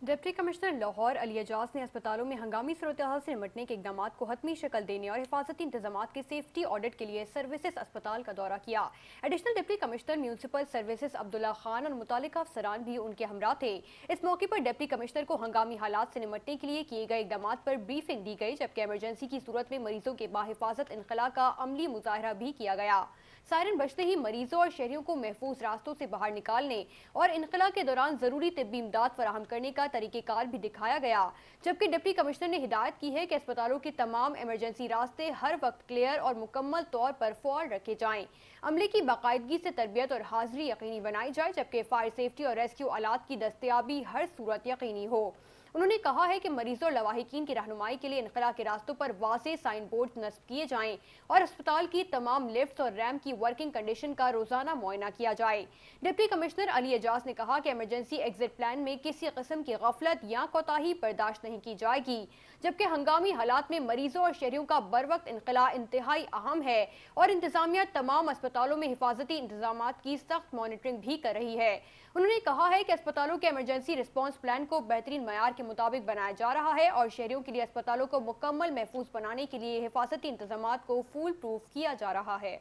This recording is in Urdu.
ڈپٹی کمشنر لاہور علی اعجاز نے اسپتالوں میں ہنگامی صورتحال سے نمٹنے کے اقدامات کو حتمی شکل دینے اور حفاظتی انتظامات کے سیفٹی آڈٹ کے لیے سروسز اسپتال کا دورہ کیا۔ Additional deputy commissioner municipal services Abdullah Khan اور متعلقہ افسران بھی ان کے ہمراہ تھے۔ اس موقع پر ڈپٹی کمشنر کو ہنگامی حالات سے نمٹنے کے لیے کیے گئے اقدامات پر بریفنگ دی گئی، جبکہ ایمرجنسی کی صورت میں مریضوں کے باحفاظت انخلاء کا عملی مظاہرہ بھی کیا گیا۔ سائرن بجتے ہی مریضوں اور شہریوں کو محفوظ راستوں سے باہر نکالنے اور انخلاء کے دوران ضروری طبی امداد فراہم کرنے کا طریقہ کار بھی دکھایا گیا، جبکہ ڈپٹی کمشنر نے ہدایت کی ہے کہ اسپتالوں کے تمام ایمرجنسی راستے ہر وقت کلیئر اور مکمل طور پر فعال رکھے جائیں، عملے کی باقاعدگی سے تربیت اور حاضری یقینی بنائی جائے، جبکہ فائر سیفٹی اور ریسکیو آلات کی دستیابی ہر صورت یقینی ہو۔ انہوں نے کہا ہے کہ مریضوں اور لواحقین کی رہنمائی کے لیے انخلاء کے راستوں پر واضح سائن بورڈز نصب کیے جائیں اور اسپتال کی تمام لفٹس اور ریمپ کی ورکنگ کنڈیشن کا روزانہ معائنہ کیا جائے۔ ڈپٹی کمشنر علی اعجاز نے کہا کہ ایمرجنسی ایگزٹ پلان میں کسی قسم کی غفلت یا کوتاہی برداشت نہیں کی جائے گی، جبکہ ہنگامی حالات میں مریضوں اور شہریوں کا بروقت انخلاء انتہائی اہم ہے اور انتظامیہ تمام اسپتالوں میں حفاظتی انتظامات کی سخت مانیٹرنگ بھی کر رہی ہے۔ انہوں نے کہا ہے کہ اسپتالوں کے ایمرجنسی رسپانس پلان کو بہترین معیار کے مطابق بنایا جا رہا ہے اور شہریوں کے لیے اسپتالوں کو مکمل محفوظ بنانے کے لیے حفاظتی انتظامات کو فول پروف کیا جا رہا ہے۔